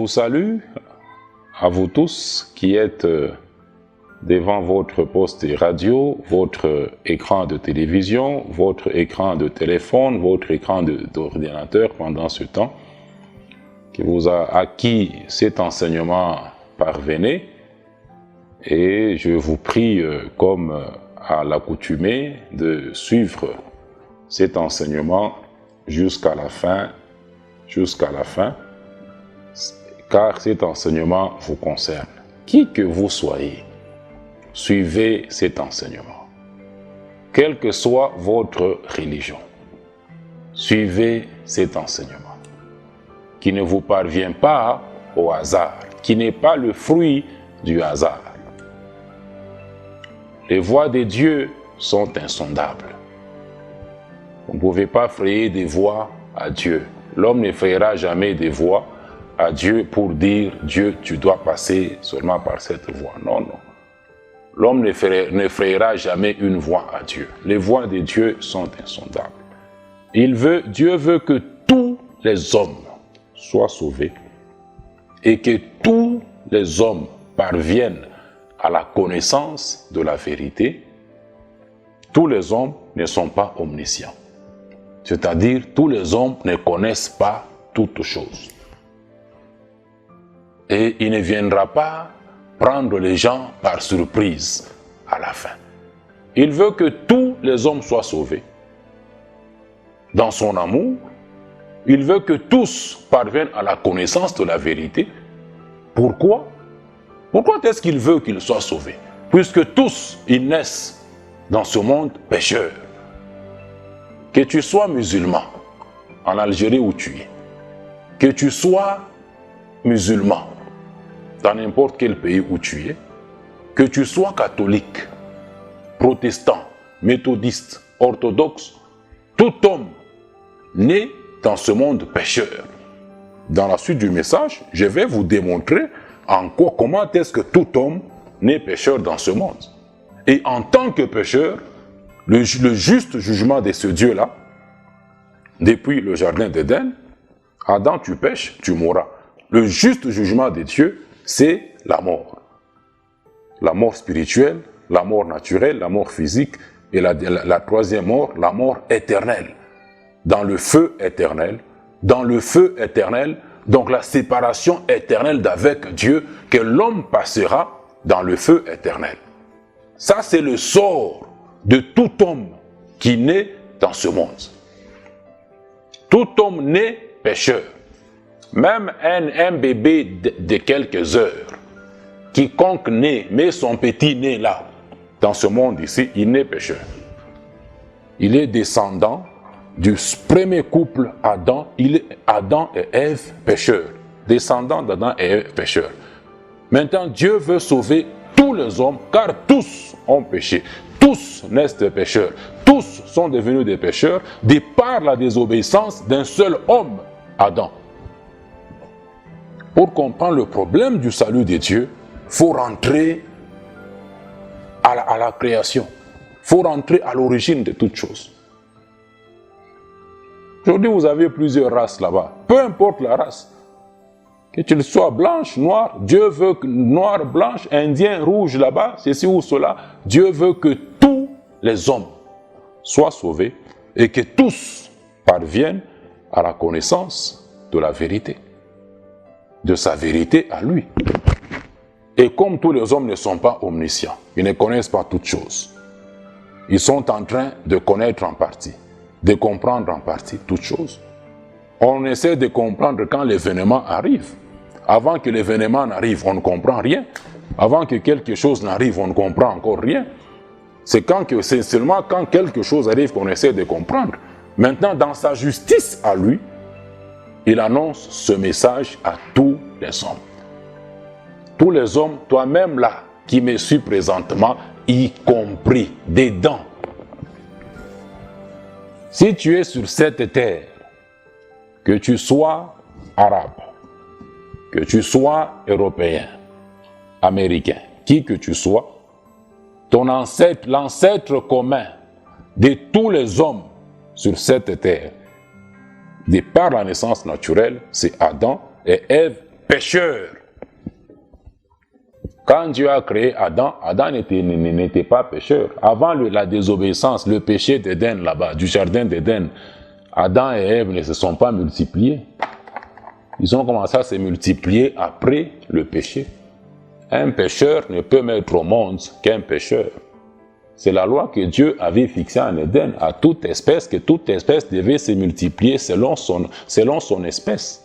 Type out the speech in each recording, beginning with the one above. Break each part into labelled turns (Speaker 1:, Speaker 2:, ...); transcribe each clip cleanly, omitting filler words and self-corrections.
Speaker 1: vous salue à vous tous qui êtes devant votre poste radio, votre écran de télévision, votre écran de téléphone, votre écran d'ordinateur pendant ce temps, qui vous a acquis cet enseignement parvenez. Et je vous prie, comme à l'accoutumée, de suivre cet enseignement jusqu'à la fin, car cet enseignement vous concerne. Qui que vous soyez, suivez cet enseignement. Quelle que soit votre religion, suivez cet enseignement qui ne vous parvient pas au hasard, qui n'est pas le fruit du hasard. Les voies de Dieu sont insondables. Vous ne pouvez pas frayer des voies à Dieu. L'homme ne frayera jamais des voies à Dieu pour dire « Dieu, tu dois passer seulement par cette voie ». Non, non. L'homme ne frayera jamais une voie à Dieu. Les voies de Dieu sont insondables. Dieu veut que tous les hommes soient sauvés et que tous les hommes parviennent à la connaissance de la vérité. Tous les hommes ne sont pas omniscients. C'est-à-dire, tous les hommes ne connaissent pas toutes choses. Et il ne viendra pas prendre les gens par surprise à la fin. Il veut que tous les hommes soient sauvés. Dans son amour, il veut que tous parviennent à la connaissance de la vérité. Pourquoi? Pourquoi est-ce qu'il veut qu'ils soient sauvés? Puisque tous, ils naissent dans ce monde pécheur. Que tu sois musulman, en Algérie où tu es, que tu sois musulman, dans n'importe quel pays où tu es, que tu sois catholique, protestant, méthodiste, orthodoxe, tout homme né dans ce monde pécheur. Dans la suite du message, je vais vous démontrer comment est-ce que tout homme n'est pécheur dans ce monde. Et en tant que pécheur, le juste jugement de ce Dieu-là, depuis le jardin d'Éden, Adam, tu pêches, tu mourras. Le juste jugement de Dieu, c'est la mort. La mort spirituelle, la mort naturelle, la mort physique et la troisième mort, la mort éternelle. Dans le feu éternel, donc la séparation éternelle d'avec Dieu, que l'homme passera dans le feu éternel. Ça, c'est le sort de tout homme qui naît dans ce monde. Tout homme naît pécheur. Même un bébé de quelques heures, quiconque naît, met son petit nez là, dans ce monde ici, il naît pécheur. Il est descendant du premier couple Adam et Ève pécheurs. Descendant d'Adam et Ève pécheurs. Maintenant, Dieu veut sauver tous les hommes, car tous ont péché. Tous naissent des pécheurs. Tous sont devenus des pécheurs de par la désobéissance d'un seul homme, Adam. Pour comprendre le problème du salut de Dieu, il faut rentrer à la création. Il faut rentrer à l'origine de toutes choses. Aujourd'hui, vous avez plusieurs races là-bas. Peu importe la race. Que tu sois blanche, noire, Dieu veut que noir, blanche, indien, rouge là-bas, ceci ou cela. Dieu veut que tous les hommes soient sauvés et que tous parviennent à la connaissance de la vérité. De sa vérité à lui. Et comme tous les hommes ne sont pas omniscients, ils ne connaissent pas toutes choses. Ils sont en train de connaître en partie, de comprendre en partie toutes choses. On essaie de comprendre quand l'événement arrive. Avant que l'événement n'arrive, on ne comprend rien. Avant que quelque chose n'arrive, on ne comprend encore rien. C'est seulement quand quelque chose arrive qu'on essaie de comprendre. Maintenant, dans sa justice à lui, il annonce ce message à tous les hommes. Tous les hommes, toi-même là, qui me suis présentement, y compris dedans. Si tu es sur cette terre, que tu sois arabe, que tu sois européen, américain, qui que tu sois, ton ancêtre, l'ancêtre commun de tous les hommes sur cette terre, de par la naissance naturelle, c'est Adam et Ève pécheur. Quand Dieu a créé Adam, Adam n'était pas pécheur. Avant la désobéissance, le péché d'Éden là-bas, du jardin d'Éden, Adam et Ève ne se sont pas multipliés. Ils ont commencé à se multiplier après le péché. Un pécheur ne peut mettre au monde qu'un pécheur. C'est la loi que Dieu avait fixée en Éden à toute espèce, que toute espèce devait se multiplier selon son espèce.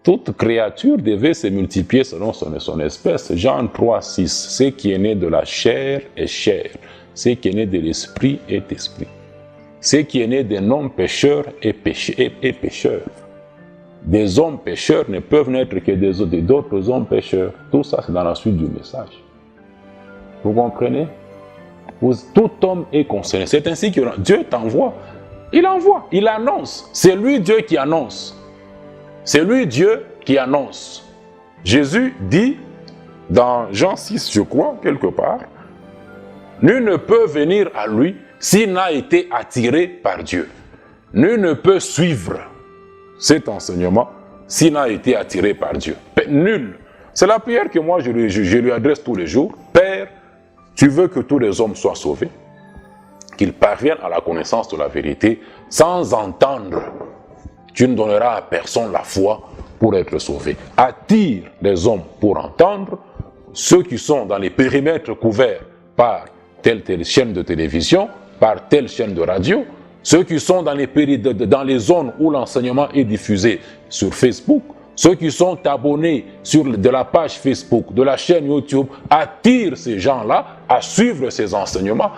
Speaker 1: Toute créature devait se multiplier selon son espèce. Jean 3, 6. Ce qui est né de la chair est chair. Ce qui est né de l'esprit est esprit. Ce qui est né d'un homme pécheur est pécheur. Des hommes pécheurs ne peuvent n'être que d'autres hommes pécheurs. Tout ça, c'est dans la suite du message. Vous comprenez? Tout homme est concerné. C'est ainsi que Dieu t'envoie. Il envoie, il annonce. C'est lui Dieu qui annonce. C'est lui Dieu qui annonce. Jésus dit, dans Jean 6, je crois, quelque part, nul ne peut venir à lui s'il n'a été attiré par Dieu. Nul ne peut suivre cet enseignement s'il n'a été attiré par Dieu. Nul. C'est la prière que moi je lui adresse tous les jours. Père, tu veux que tous les hommes soient sauvés, qu'ils parviennent à la connaissance de la vérité sans entendre. Tu ne donneras à personne la foi pour être sauvé. Attire les hommes pour entendre, ceux qui sont dans les périmètres couverts par telle chaîne de télévision, par telle chaîne de radio, ceux qui sont dans les zones où l'enseignement est diffusé sur Facebook, ceux qui sont abonnés de la page Facebook, de la chaîne YouTube, attire ces gens-là à suivre ces enseignements,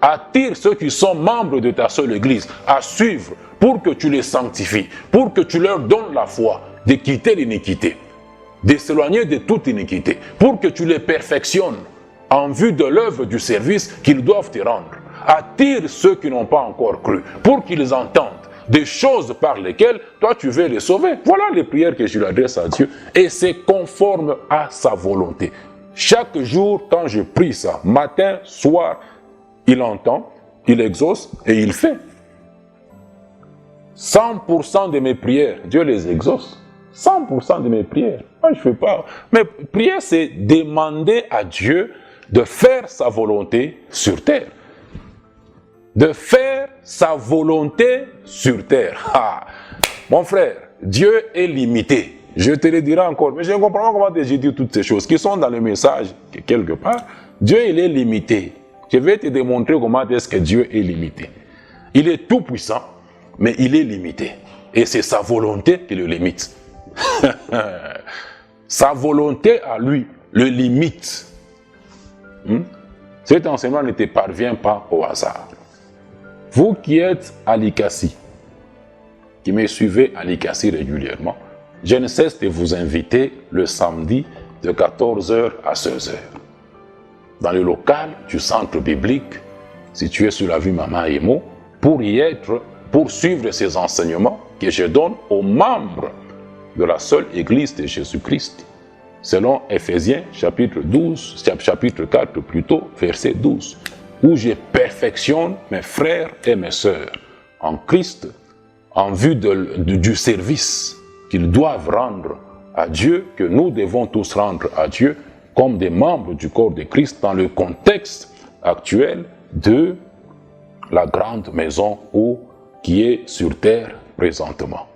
Speaker 1: attire ceux qui sont membres de ta seule église à suivre pour que tu les sanctifies, pour que tu leur donnes la foi de quitter l'iniquité, de s'éloigner de toute iniquité, pour que tu les perfectionnes en vue de l'œuvre du service qu'ils doivent te rendre. Attire ceux qui n'ont pas encore cru, pour qu'ils entendent des choses par lesquelles toi tu veux les sauver. Voilà les prières que je lui adresse à Dieu et c'est conforme à sa volonté. Chaque jour, quand je prie ça, matin, soir, il entend, il exauce et il fait. 100% de mes prières, Dieu les exauce. 100% de mes prières. Moi, je ne fais pas. Mais prière, c'est demander à Dieu de faire sa volonté sur terre. De faire sa volonté sur terre. Ah, mon frère, Dieu est limité. Je te le dirai encore, mais je ne comprends pas comment j'ai dit toutes ces choses qui sont dans le message, quelque part. Dieu, il est limité. Je vais te démontrer comment est-ce que Dieu est limité. Il est tout puissant, mais il est limité. Et c'est sa volonté qui le limite. Sa volonté à lui le limite. Cet enseignement ne te parvient pas au hasard. Vous qui êtes à l'ICACI, qui me suivez à l'ICACI régulièrement, je ne cesse de vous inviter le samedi de 14h à 16h. Dans le local du centre biblique, situé sur la rue Mama Emo, pour suivre ces enseignements que je donne aux membres de la seule Église de Jésus-Christ, selon Éphésiens chapitre 4 plutôt, verset 12, où je perfectionne mes frères et mes sœurs en Christ en vue du service qu'ils doivent rendre à Dieu, que nous devons tous rendre à Dieu, comme des membres du corps de Christ dans le contexte actuel de la grande maison qui est sur terre présentement.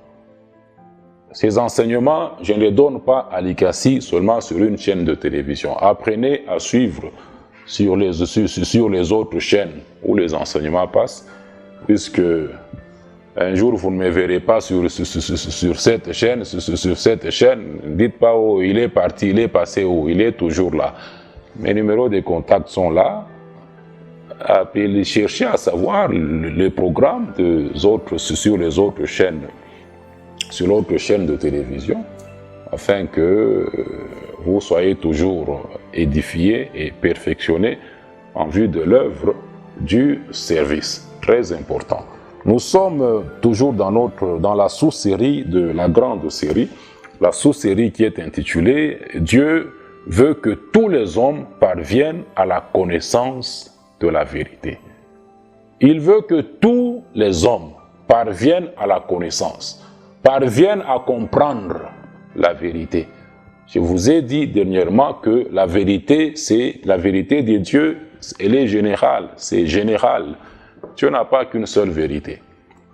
Speaker 1: Ces enseignements, je ne les donne pas à l'ICACI seulement sur une chaîne de télévision. Apprenez à suivre sur les autres chaînes où les enseignements passent, puisque un jour vous ne me verrez pas sur cette chaîne, dites pas oh, il est parti, il est passé où, il est toujours là. Mes numéros de contact sont là. Appelez, cherchez à savoir les programmes sur les autres chaînes, sur l'autre chaîne de télévision, afin que vous soyez toujours édifiés et perfectionnés en vue de l'œuvre du service. Très important. Nous sommes toujours dans la sous-série de la grande série, la sous-série qui est intitulée « Dieu veut que tous les hommes parviennent à la connaissance de la vérité ». Il veut que tous les hommes parviennent à la connaissance, parviennent à comprendre la vérité. Je vous ai dit dernièrement que la vérité de Dieu, elle est générale, c'est général. Dieu n'a pas qu'une seule vérité.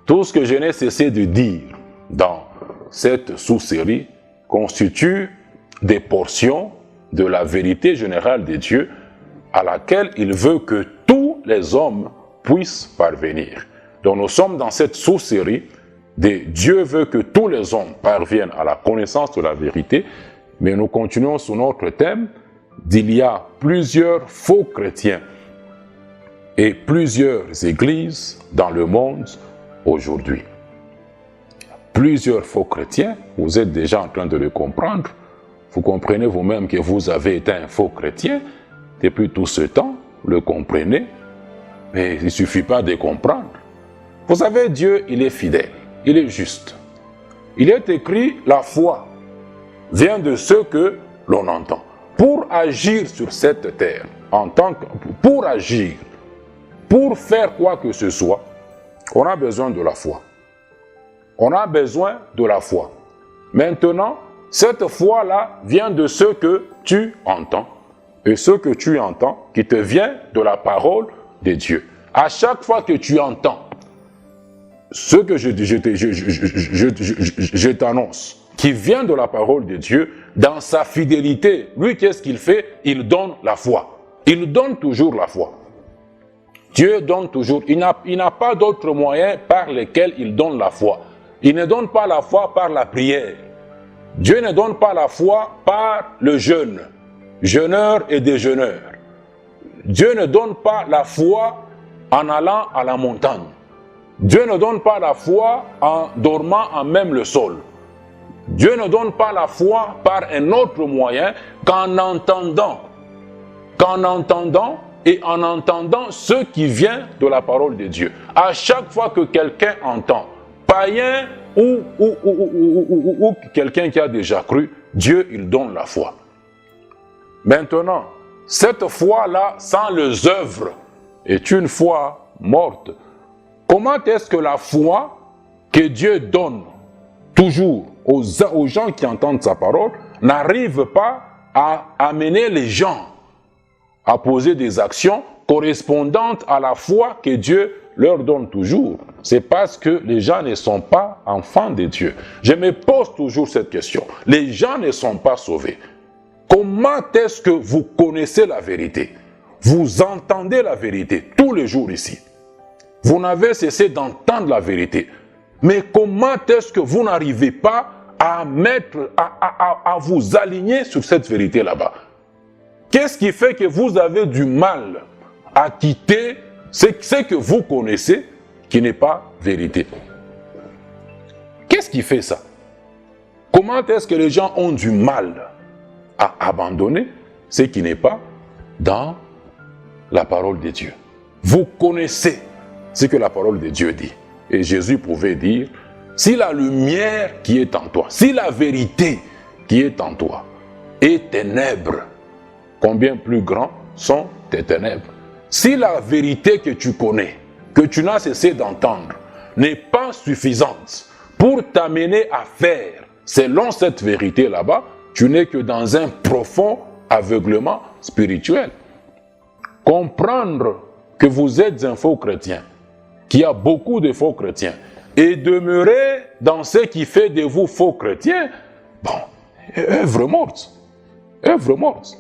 Speaker 1: Tout ce que je n'ai cessé de dire dans cette sous-série constitue des portions de la vérité générale de Dieu à laquelle il veut que tous les hommes puissent parvenir. Donc nous sommes dans cette sous-série de Dieu veut que tous les hommes parviennent à la connaissance de la vérité, mais nous continuons sur notre thème d'il y a plusieurs faux chrétiens et plusieurs églises dans le monde aujourd'hui. Plusieurs faux chrétiens, vous êtes déjà en train de le comprendre, vous comprenez vous-même que vous avez été un faux chrétien depuis tout ce temps, le comprenez, mais il ne suffit pas de comprendre. Vous savez, Dieu, il est fidèle, il est juste. Il est écrit, la foi vient de ce que l'on entend. Pour agir sur cette terre, pour agir, pour faire quoi que ce soit, on a besoin de la foi. On a besoin de la foi. Maintenant, cette foi-là vient de ce que tu entends. Et ce que tu entends, qui te vient de la parole de Dieu. À chaque fois que tu entends ce que je t'annonce, qui vient de la parole de Dieu, dans sa fidélité, lui, qu'est-ce qu'il fait? Il donne la foi. Il donne toujours la foi. Dieu donne toujours. Il n'a pas d'autre moyen par lesquels il donne la foi. Il ne donne pas la foi par la prière. Dieu ne donne pas la foi par le jeûne, jeûneur et déjeuneur. Dieu ne donne pas la foi en allant à la montagne. Dieu ne donne pas la foi en dormant à même le sol. Dieu ne donne pas la foi par un autre moyen qu'en entendant. Et en entendant ce qui vient de la parole de Dieu. À chaque fois que quelqu'un entend, païen ou quelqu'un qui a déjà cru, Dieu, il donne la foi. Maintenant, cette foi-là, sans les œuvres, est une foi morte. Comment est-ce que la foi que Dieu donne toujours aux gens qui entendent sa parole n'arrive pas à amener les gens à poser des actions correspondantes à la foi que Dieu leur donne toujours? C'est parce que les gens ne sont pas enfants de Dieu. Je me pose toujours cette question. Les gens ne sont pas sauvés. Comment est-ce que vous connaissez la vérité? Vous entendez la vérité tous les jours ici. Vous n'avez cessé d'entendre la vérité. Mais comment est-ce que vous n'arrivez pas à vous aligner sur cette vérité là-bas? Qu'est-ce qui fait que vous avez du mal à quitter ce que vous connaissez qui n'est pas vérité? Qu'est-ce qui fait ça? Comment est-ce que les gens ont du mal à abandonner ce qui n'est pas dans la parole de Dieu? Vous connaissez ce que la parole de Dieu dit. Et Jésus pouvait dire, si la lumière qui est en toi, si la vérité qui est en toi est ténèbres, combien plus grands sont tes ténèbres? Si la vérité que tu connais, que tu n'as cessé d'entendre, n'est pas suffisante pour t'amener à faire selon cette vérité là-bas, tu n'es que dans un profond aveuglement spirituel. Comprendre que vous êtes un faux chrétien, qu'il y a beaucoup de faux chrétiens, et demeurer dans ce qui fait de vous faux chrétiens, bon, œuvre morte. Œuvre morte.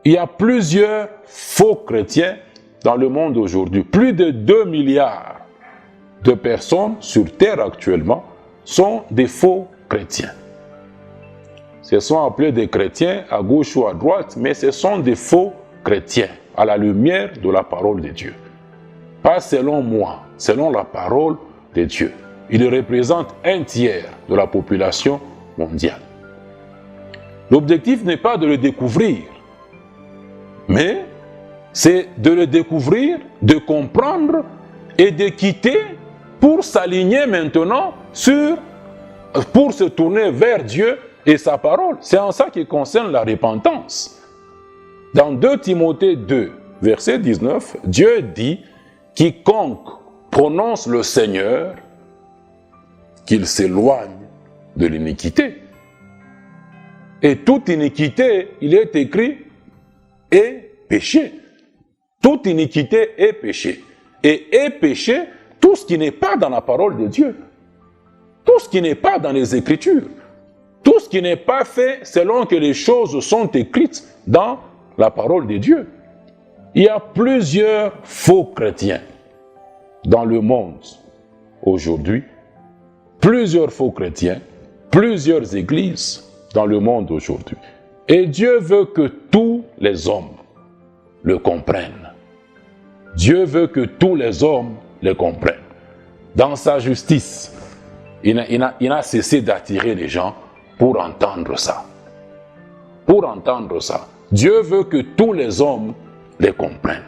Speaker 1: Il y a plusieurs faux chrétiens dans le monde aujourd'hui. Plus de 2 milliards de personnes sur Terre actuellement sont des faux chrétiens. Ce sont appelés des chrétiens à gauche ou à droite, mais ce sont des faux chrétiens à la lumière de la parole de Dieu. Pas selon moi, selon la parole de Dieu. Ils représentent 1/3 de la population mondiale. L'objectif n'est pas de le découvrir, mais c'est de le découvrir, de comprendre et de quitter pour s'aligner maintenant pour se tourner vers Dieu et sa parole. C'est en ça qui concerne la repentance. Dans 2 Timothée 2, verset 19, Dieu dit, quiconque prononce le Seigneur, qu'il s'éloigne de l'iniquité. Et toute iniquité, il est écrit, est péché. Toute iniquité est péché. Et est péché tout ce qui n'est pas dans la parole de Dieu. Tout ce qui n'est pas dans les Écritures. Tout ce qui n'est pas fait selon que les choses sont écrites dans la parole de Dieu. Il y a plusieurs faux chrétiens dans le monde aujourd'hui. Plusieurs faux chrétiens, plusieurs églises dans le monde aujourd'hui. Et Dieu veut que tous les hommes le comprennent. Dieu veut que tous les hommes le comprennent. Dans sa justice, il n'a cessé d'attirer les gens pour entendre ça. Pour entendre ça. Dieu veut que tous les hommes le comprennent.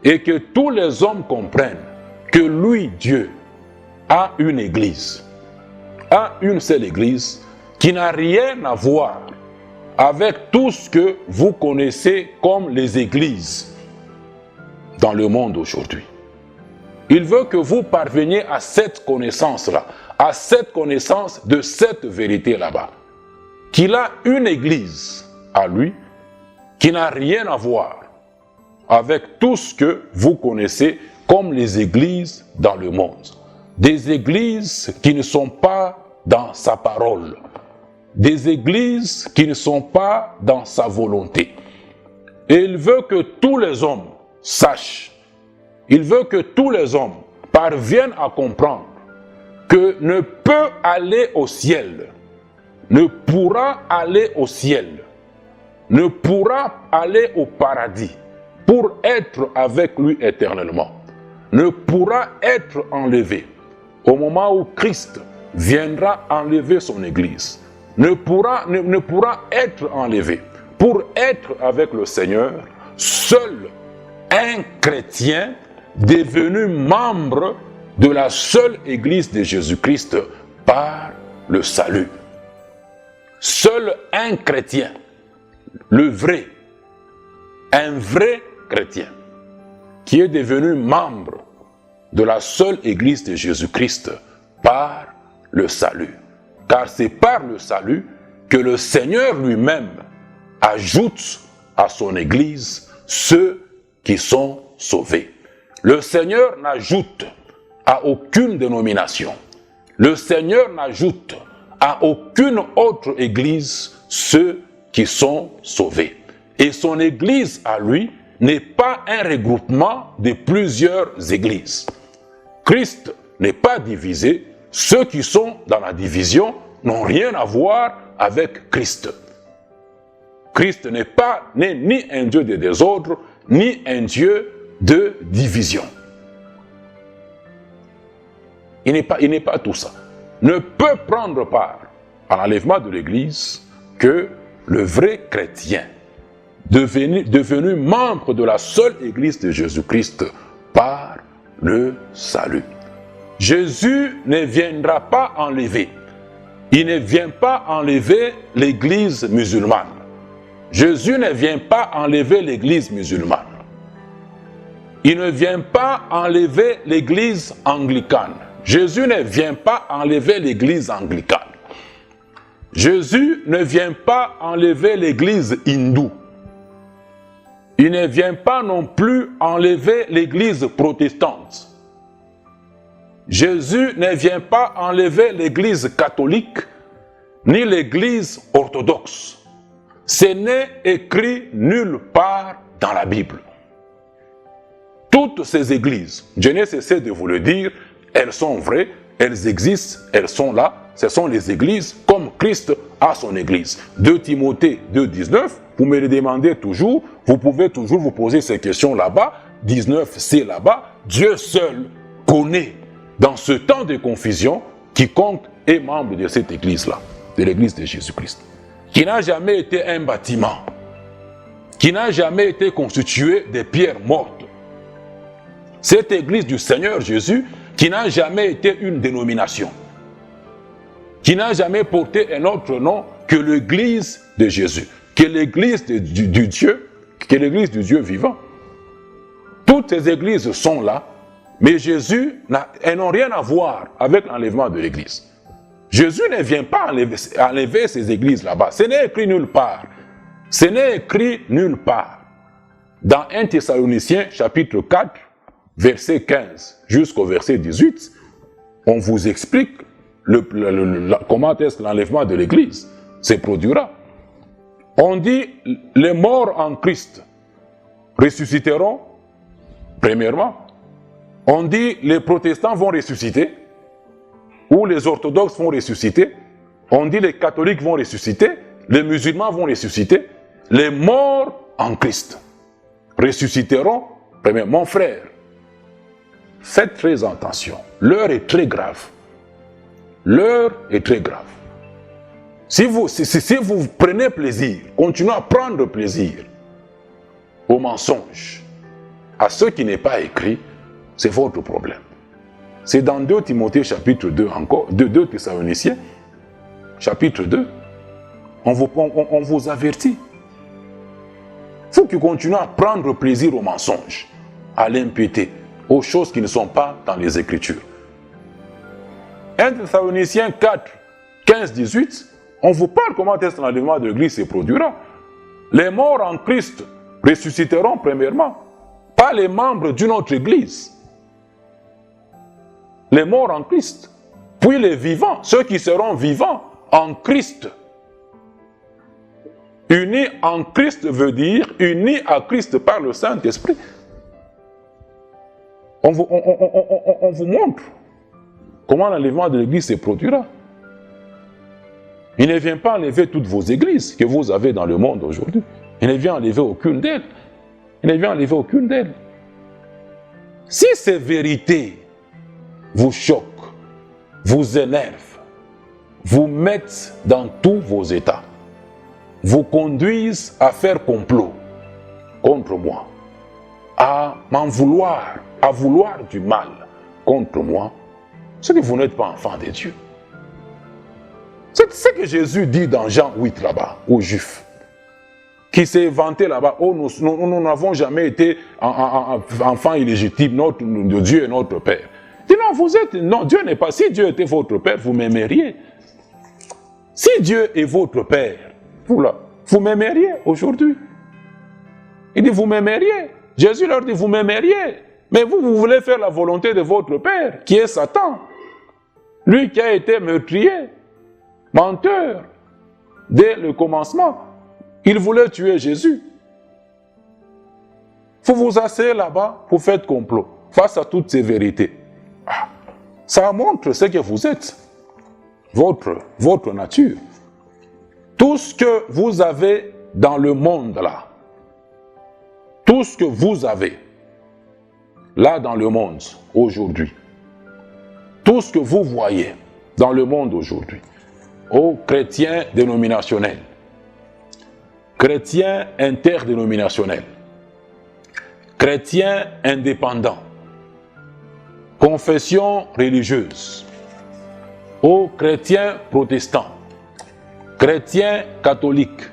Speaker 1: Et que tous les hommes comprennent que lui, Dieu, a une église. A une seule église qui n'a rien à voir avec tout ce que vous connaissez comme les églises dans le monde aujourd'hui. Il veut que vous parveniez à cette connaissance-là, à cette connaissance de cette vérité là-bas. Qu'il a une église à lui qui n'a rien à voir avec tout ce que vous connaissez comme les églises dans le monde. Des églises qui ne sont pas dans sa parole. Des églises qui ne sont pas dans sa volonté. Et il veut que tous les hommes sachent, il veut que tous les hommes parviennent à comprendre que ne peut aller au ciel, ne pourra aller au ciel, ne pourra aller au paradis pour être avec lui éternellement, ne pourra être enlevé au moment où Christ viendra enlever son Église, ne pourra être enlevé pour être avec le Seigneur. Seul un chrétien devenu membre de la seule Église de Jésus-Christ par le salut. Seul un chrétien, le vrai, un vrai chrétien, qui est devenu membre de la seule Église de Jésus-Christ par le salut. Car c'est par le salut que le Seigneur lui-même ajoute à son Église ceux qui sont sauvés. Le Seigneur n'ajoute à aucune dénomination. Le Seigneur n'ajoute à aucune autre Église ceux qui sont sauvés. Et son Église à lui n'est pas un regroupement de plusieurs églises. Christ n'est pas divisé. Ceux qui sont dans la division n'ont rien à voir avec Christ. Christ n'est ni un Dieu de désordre, ni un Dieu de division. Il n'est pas tout ça. Ne peut prendre part à l'enlèvement de l'Église que le vrai chrétien, devenu membre de la seule Église de Jésus-Christ par le salut. Jésus ne viendra pas enlever. Il ne vient pas enlever l'Église musulmane. Jésus ne vient pas enlever l'Église musulmane. Il ne vient pas enlever l'Église anglicane. Jésus ne vient pas enlever l'Église anglicane. Jésus ne vient pas enlever l'Église hindoue. Il ne vient pas non plus enlever l'Église protestante. Jésus ne vient pas enlever l'Église catholique ni l'Église orthodoxe. Ce n'est écrit nulle part dans la Bible. Toutes ces églises, je n'ai cessé de vous le dire, elles sont vraies, elles existent, elles sont là. Ce sont les églises comme Christ a son église. 2 Timothée 2,19, vous me le demandez toujours, vous pouvez toujours vous poser ces questions là-bas. 19, c'est là-bas. Dieu seul connaît dans ce temps de confusion quiconque est membre de cette église-là, de l'église de Jésus-Christ, qui n'a jamais été un bâtiment, qui n'a jamais été constitué de pierres mortes. Cette église du Seigneur Jésus, qui n'a jamais été une dénomination, qui n'a jamais porté un autre nom que l'église de Jésus, que l'église du Dieu, que l'église du Dieu vivant. Toutes ces églises sont là, mais Jésus, elles n'ont rien à voir avec l'enlèvement de l'église. Jésus ne vient pas enlever ces églises là-bas. Ce n'est écrit nulle part. Ce n'est écrit nulle part. Dans 1 Thessaloniciens, chapitre 4, verset 15 jusqu'au verset 18, on vous explique comment est-ce que l'enlèvement de l'église se produira. On dit, les morts en Christ ressusciteront, premièrement. On dit, les protestants vont ressusciter, ou les orthodoxes vont ressusciter. On dit, les catholiques vont ressusciter, les musulmans vont ressusciter. Les morts en Christ ressusciteront, premièrement. Mon frère, faites très attention. L'heure est très grave. L'heure est très grave. Si vous prenez plaisir, continuez à prendre plaisir aux mensonges, à ce qui n'est pas écrit, c'est votre problème. C'est dans 2 Timothée chapitre 2 encore, 2 Thessaloniciens, chapitre 2, on vous avertit. Il faut que vous continuez à prendre plaisir aux mensonges, à l'impiété, aux choses qui ne sont pas dans les Écritures. 1 Thessaloniciens 4, 15, 18, on vous parle comment est-ce que l'enlèvement de l'Église se produira. Les morts en Christ ressusciteront premièrement, pas les membres d'une autre Église. Les morts en Christ, puis les vivants, ceux qui seront vivants en Christ. Unis en Christ veut dire unis à Christ par le Saint-Esprit. On vous montre comment l'enlèvement de l'Église se produira. Il ne vient pas enlever toutes vos églises que vous avez dans le monde aujourd'hui. Il ne vient enlever aucune d'elles. Il ne vient enlever aucune d'elles. Si ces vérités vous choquent, vous énervent, vous mettent dans tous vos états, vous conduisent à faire complot contre moi, à m'en vouloir, à vouloir du mal contre moi, c'est que vous n'êtes pas enfant de Dieu. C'est ce que Jésus dit dans Jean 8 là-bas, aux Juifs, qui s'est vanté là-bas. Oh, nous n'avons jamais été enfants illégitimes, notre Dieu est notre Père. Il dit non, Dieu n'est pas. Si Dieu était votre Père, vous m'aimeriez. Si Dieu est votre Père, vous m'aimeriez aujourd'hui. Il dit, vous m'aimeriez. Jésus leur dit, vous m'aimeriez. Mais vous voulez faire la volonté de votre Père, qui est Satan. Lui qui a été meurtrier, menteur, dès le commencement. Il voulait tuer Jésus. Vous vous asseyez là-bas, vous faites complot, face à toutes ces vérités. Ça montre ce que vous êtes, votre nature. Tout ce que vous avez dans le monde là, tout ce que vous avez là dans le monde aujourd'hui, tout ce que vous voyez dans le monde aujourd'hui, aux chrétiens dénominationnels, chrétiens interdénominationnels, chrétiens indépendants, confessions religieuses, aux chrétiens protestants, chrétiens catholiques,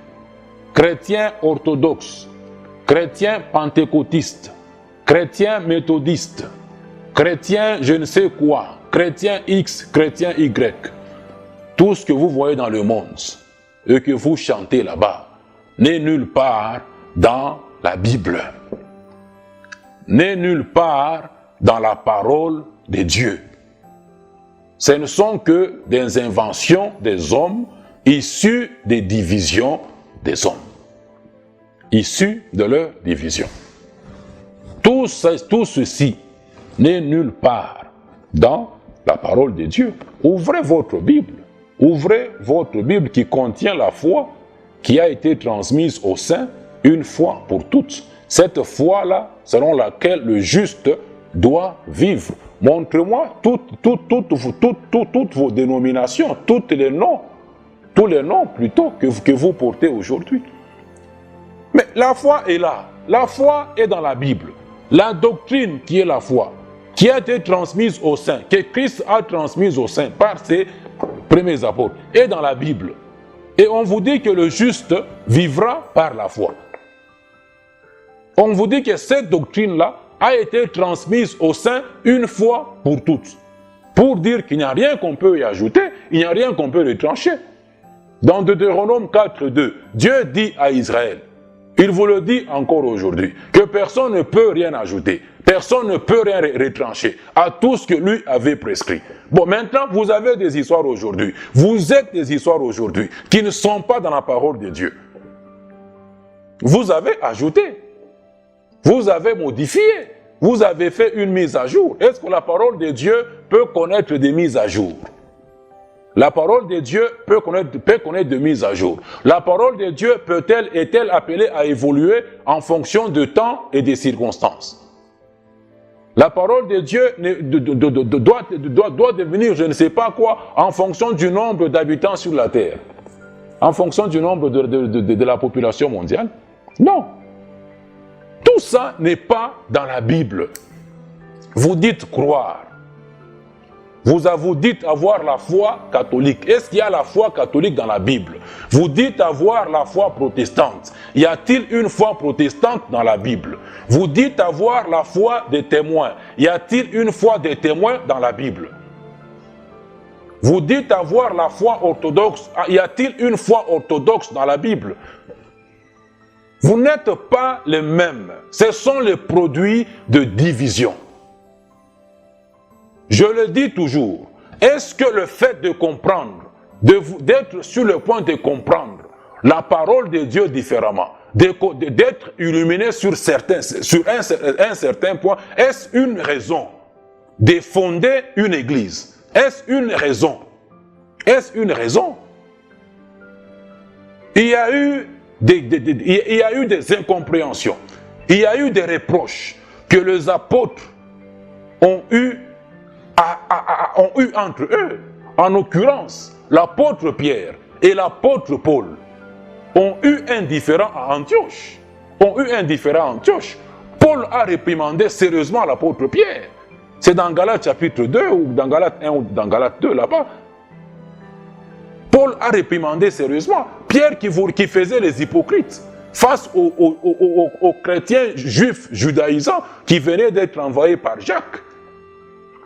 Speaker 1: chrétiens orthodoxes, chrétiens pentecôtistes, chrétiens méthodistes, chrétiens je ne sais quoi, chrétiens X, chrétiens Y. Tout ce que vous voyez dans le monde et que vous chantez là-bas n'est nulle part dans la Bible, n'est nulle part dans la parole de Dieu. Ce ne sont que des inventions des hommes issues des divisions des hommes, issues de leur division. Tout ceci n'est nulle part dans la parole de Dieu. Ouvrez votre Bible. Ouvrez votre Bible qui contient la foi qui a été transmise aux saints une fois pour toutes. Cette foi-là, selon laquelle le juste doit vivre. Montrez-moi toutes vos dénominations, tous les noms plutôt que vous portez aujourd'hui. Mais la foi est là. La foi est dans la Bible. La doctrine qui est la foi, qui a été transmise aux saints, que Christ a transmise aux saints par ses premiers apôtres, est dans la Bible. Et on vous dit que le juste vivra par la foi. On vous dit que cette doctrine-là a été transmise aux saints une fois pour toutes. pour dire qu'il n'y a rien qu'on peut y ajouter, il n'y a rien qu'on peut retrancher. Dans Deutéronome 4.2, Dieu dit à Israël, il vous le dit encore aujourd'hui, que personne ne peut rien ajouter, personne ne peut rien retrancher à tout ce que lui avait prescrit. Bon, maintenant, vous avez des histoires aujourd'hui, vous êtes des histoires aujourd'hui qui ne sont pas dans la parole de Dieu. Vous avez ajouté, vous avez modifié, vous avez fait une mise à jour. Est-ce que la parole de Dieu peut connaître des mises à jour? La parole de Dieu peut connaître des mises à jour. La parole de Dieu est-elle appelée à évoluer en fonction de temps et des circonstances? La parole de Dieu doit devenir je ne sais pas quoi en fonction du nombre d'habitants sur la terre. En fonction du nombre de la population mondiale? Non. Tout ça n'est pas dans la Bible. Vous dites croire. Vous dites avoir la foi catholique. Est-ce qu'il y a la foi catholique dans la Bible? Vous dites avoir la foi protestante. Y a-t-il une foi protestante dans la Bible? Vous dites avoir la foi des témoins. Y a-t-il une foi des témoins dans la Bible? Vous dites avoir la foi orthodoxe. Y a-t-il une foi orthodoxe dans la Bible? Vous n'êtes pas les mêmes. Ce sont les produits de division. Je le dis toujours, est-ce que le fait de comprendre, d'être sur le point de comprendre la parole de Dieu différemment, d'être illuminé sur un certain point, est-ce une raison de fonder une église? Est-ce une raison? Est-ce une raison? Il y a eu des incompréhensions, il y a eu des reproches que les apôtres ont eu entre eux. En l'occurrence, l'apôtre Pierre et l'apôtre Paul ont eu un différend à Antioche. Paul a réprimandé sérieusement l'apôtre Pierre. C'est dans Galates chapitre 2 ou dans Galates 1 ou dans Galates 2 là-bas. Paul a réprimandé sérieusement Pierre qui faisait les hypocrites face aux chrétiens juifs judaïsants qui venaient d'être envoyés par Jacques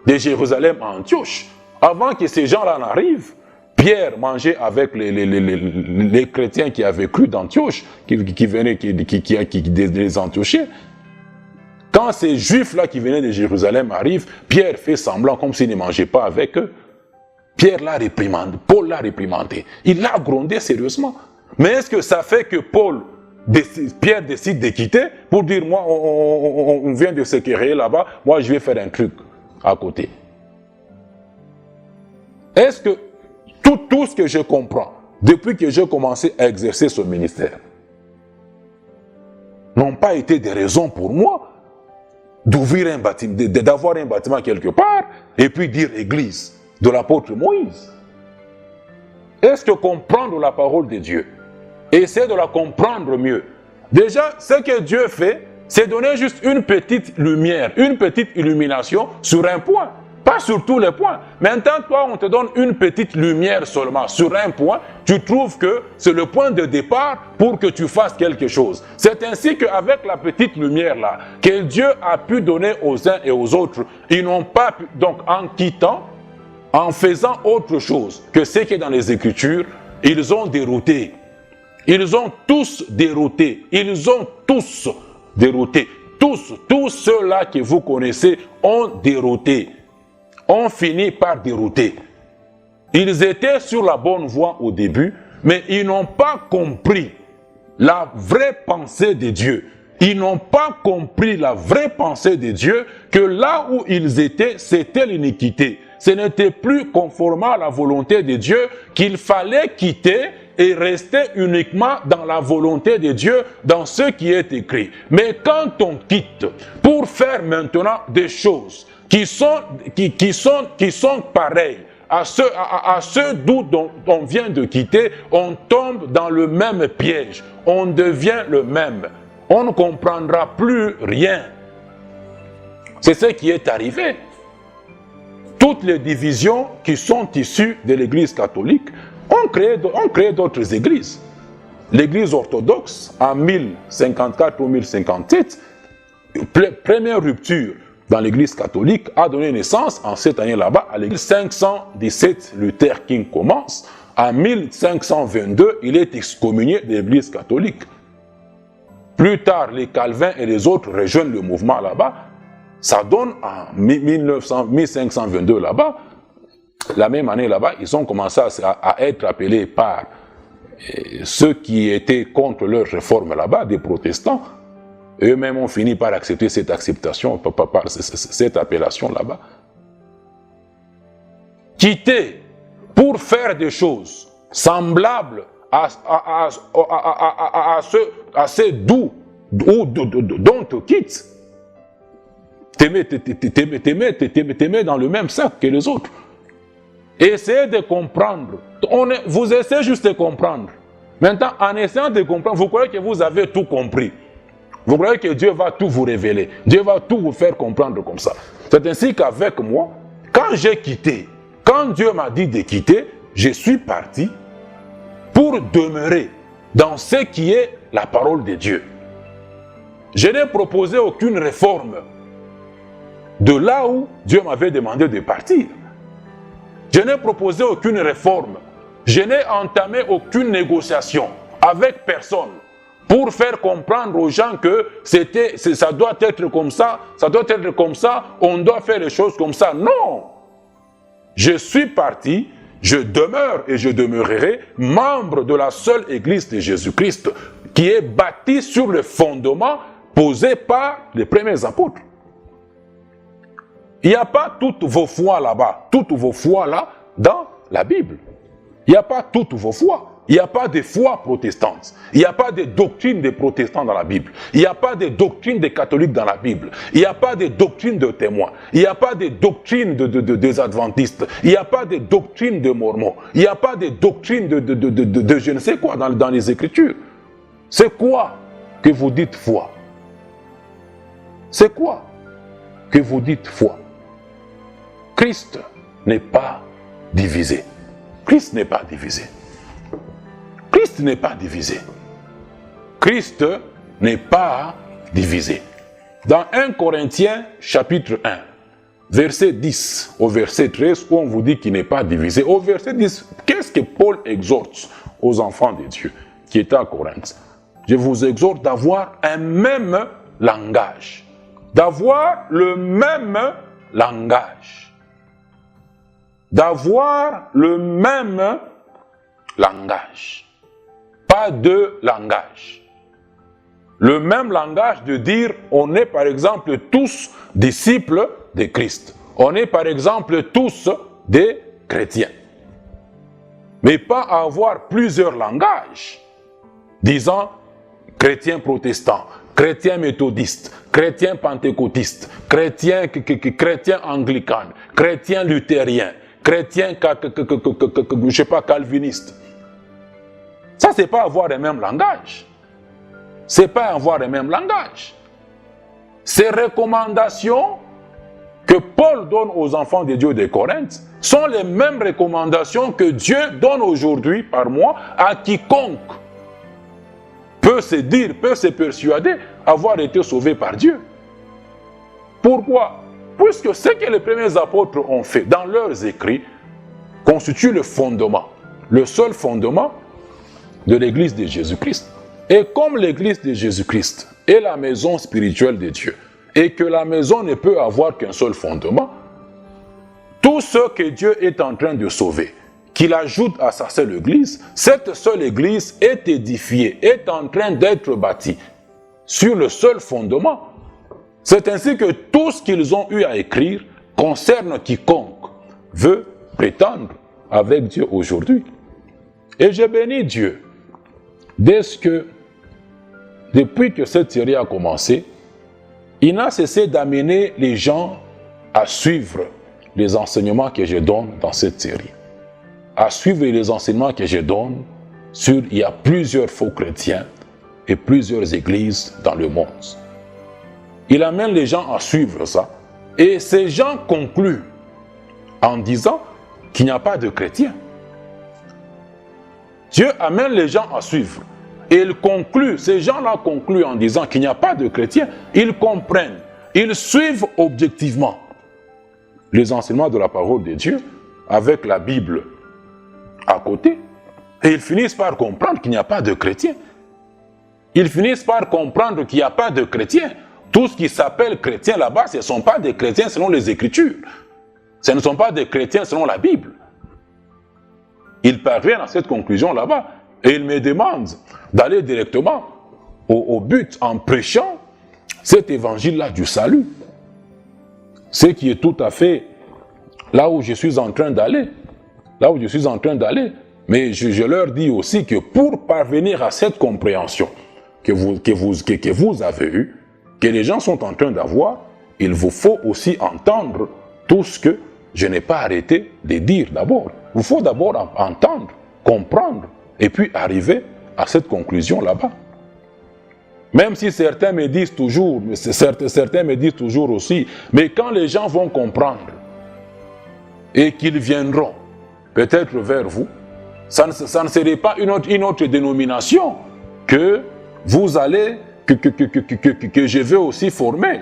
Speaker 1: de Jérusalem à Antioche. Avant que ces gens-là n'arrivent, Pierre mangeait avec les chrétiens qui avaient cru d'Antioche, qui venaient des Antiochiens. Quand ces juifs-là qui venaient de Jérusalem arrivent, Pierre fait semblant comme s'il ne mangeait pas avec eux. Pierre l'a réprimandé, Paul l'a réprimandé. Il l'a grondé sérieusement. Mais est-ce que ça fait que Pierre décide de quitter pour dire, moi, on vient de se querer là-bas, moi je vais faire un truc à côté? Est-ce que tout ce que je comprends depuis que j'ai commencé à exercer ce ministère n'ont pas été des raisons pour moi d'ouvrir un bâtiment, d'avoir un bâtiment quelque part et puis dire église de l'apôtre Moïse? Est-ce que comprendre la parole de Dieu, essayer de la comprendre mieux, déjà ce que Dieu fait, c'est donner juste une petite lumière, une petite illumination sur un point, pas sur tous les points. Maintenant, toi, on te donne une petite lumière seulement sur un point, tu trouves que c'est le point de départ pour que tu fasses quelque chose. C'est ainsi qu'avec la petite lumière-là, que Dieu a pu donner aux uns et aux autres, ils n'ont pas pu, donc en quittant, en faisant autre chose que ce qui est dans les Écritures, ils ont dérouté. Ils ont tous dérouté. Ils ont tous dérouté. Tous ceux-là que vous connaissez ont dérouté. Ont fini par dérouter. Ils étaient sur la bonne voie au début, mais ils n'ont pas compris la vraie pensée de Dieu. Ils n'ont pas compris la vraie pensée de Dieu, que là où ils étaient, c'était l'iniquité. Ce n'était plus conformément à la volonté de Dieu, qu'il fallait quitter et rester uniquement dans la volonté de Dieu, dans ce qui est écrit. Mais quand on quitte pour faire maintenant des choses qui sont pareilles à ceux d'où on vient de quitter, on tombe dans le même piège, on devient le même. On ne comprendra plus rien. C'est ce qui est arrivé. Toutes les divisions qui sont issues de l'Église catholique ont créé d'autres églises. L'Église orthodoxe, en 1054 ou 1057, première rupture, dans l'église catholique, a donné naissance en cette année là-bas, à l'église 517, Luther King commence. En 1522, il est excommunié de l'église catholique. Plus tard, les Calvins et les autres rejoignent le mouvement là-bas. Ça donne en 1522 là-bas, la même année là-bas, ils ont commencé à être appelés par ceux qui étaient contre leur réforme là-bas, des protestants. Eux-mêmes ont fini par accepter cette acceptation, par cette appellation là-bas. Quitter pour faire des choses semblables à ce doux dont on quitte. T'aimer dans le même sac que les autres. Essayez de comprendre. Vous essayez juste de comprendre. Maintenant, en essayant de comprendre, vous croyez que vous avez tout compris. Vous croyez que Dieu va tout vous révéler. Dieu va tout vous faire comprendre comme ça. C'est ainsi qu'avec moi, quand j'ai quitté, quand Dieu m'a dit de quitter, je suis parti pour demeurer dans ce qui est la parole de Dieu. Je n'ai proposé aucune réforme de là où Dieu m'avait demandé de partir. Je n'ai proposé aucune réforme. Je n'ai entamé aucune négociation avec personne pour faire comprendre aux gens que ça doit être comme ça, on doit faire les choses comme ça. Non! Je suis parti, je demeure et je demeurerai membre de la seule Église de Jésus-Christ qui est bâtie sur le fondement posé par les premiers apôtres. Il n'y a pas toutes vos foi là-bas, toutes vos foi là dans la Bible. Il n'y a pas toutes vos foi. Il n'y a pas de foi protestante. Il n'y a pas de doctrine des protestants dans la Bible. Il n'y a pas de doctrine des catholiques dans la Bible. Il n'y a pas de doctrine de témoins. Il n'y a pas de doctrine des adventistes. Il n'y a pas de doctrine de mormons. Il n'y a pas de doctrine de je ne sais quoi dans les Écritures. C'est quoi que vous dites foi? C'est quoi que vous dites foi? Christ n'est pas divisé. Christ n'est pas divisé. Christ n'est pas divisé. Christ n'est pas divisé. Dans 1 Corinthiens chapitre 1, verset 10 au verset 13, où on vous dit qu'il n'est pas divisé. Au verset 10, qu'est-ce que Paul exhorte aux enfants de Dieu qui étaient à Corinthe? Je vous exhorte d'avoir un même langage. D'avoir le même langage. D'avoir le même langage. Pas deux langages. Le même langage de dire, on est par exemple tous disciples de Christ. On est par exemple tous des chrétiens. Mais pas avoir plusieurs langages, disant chrétien protestant, chrétien méthodiste, chrétien pentecôtiste, chrétien anglican, chrétien luthérien, chrétien, je sais pas, calviniste. Ça, c'est pas avoir le même langage. C'est pas avoir le même langage. Ces recommandations que Paul donne aux enfants de Dieu de Corinthe sont les mêmes recommandations que Dieu donne aujourd'hui par moi à quiconque peut se dire, peut se persuader avoir été sauvé par Dieu. Pourquoi? Puisque ce que les premiers apôtres ont fait dans leurs écrits constitue le fondement, le seul fondement de l'Église de Jésus-Christ. Et comme l'Église de Jésus-Christ est la maison spirituelle de Dieu, et que la maison ne peut avoir qu'un seul fondement, tout ce que Dieu est en train de sauver, qu'il ajoute à sa seule Église, cette seule Église est édifiée, est en train d'être bâtie sur le seul fondement. C'est ainsi que tout ce qu'ils ont eu à écrire concerne quiconque veut prétendre avec Dieu aujourd'hui. Et je bénis Dieu, depuis que cette série a commencé, il n'a cessé d'amener les gens à suivre les enseignements que je donne dans cette série. À suivre les enseignements que je donne sur il y a plusieurs faux chrétiens et plusieurs églises dans le monde. Il amène les gens à suivre ça. Et ces gens concluent en disant qu'il n'y a pas de chrétiens. Dieu amène les gens à suivre. Et ils concluent, ces gens-là concluent en disant qu'il n'y a pas de chrétiens. Ils comprennent Ils suivent objectivement les enseignements de la parole de Dieu avec la Bible à côté. Et ils finissent par comprendre qu'il n'y a pas de chrétiens. Ils finissent par comprendre qu'il n'y a pas de chrétiens. Tout ce qui s'appelle chrétien là-bas, ce ne sont pas des chrétiens selon les Écritures. Ce ne sont pas des chrétiens selon la Bible. Ils parviennent à cette conclusion là-bas. Et ils me demandent d'aller directement au but en prêchant cet évangile-là du salut. Ce qui est tout à fait là où je suis en train d'aller. Là où je suis en train d'aller. Mais je leur dis aussi que pour parvenir à cette compréhension que vous avez eue, que les gens sont en train d'avoir, il vous faut aussi entendre tout ce que je n'ai pas arrêté de dire d'abord. Il vous faut d'abord entendre, comprendre, et puis arriver à cette conclusion là-bas. Même si certains me disent toujours aussi, mais quand les gens vont comprendre et qu'ils viendront peut-être vers vous, ça ne serait pas une autre dénomination que vous allez, que je vais aussi former.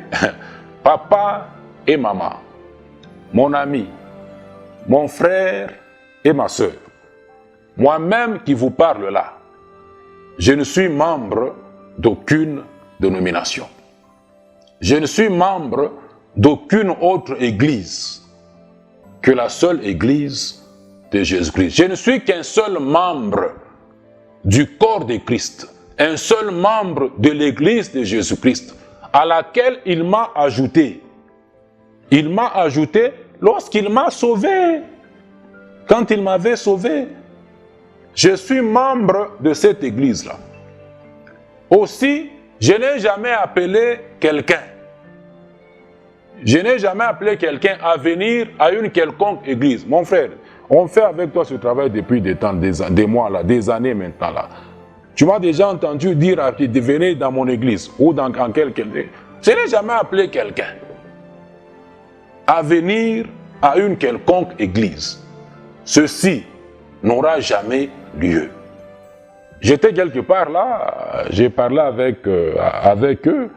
Speaker 1: Papa et maman, mon ami, mon frère et ma soeur. Moi-même qui vous parle là, je ne suis membre d'aucune dénomination. Je ne suis membre d'aucune autre église que la seule église de Jésus-Christ. Je ne suis qu'un seul membre du corps de Christ, un seul membre de l'église de Jésus-Christ, à laquelle il m'a ajouté. Il m'a ajouté lorsqu'il m'a sauvé. Quand il m'avait sauvé, je suis membre de cette église-là. Aussi, je n'ai jamais appelé quelqu'un. Je n'ai jamais appelé quelqu'un à venir à une quelconque église. Mon frère, on fait avec toi ce travail depuis des mois là, des années maintenant là. Tu m'as déjà entendu dire de venir dans mon église ou dans quelque... Je n'ai jamais appelé quelqu'un à venir à une quelconque église. Ceci n'aura jamais lieu. J'étais quelque part là, j'ai parlé avec eux.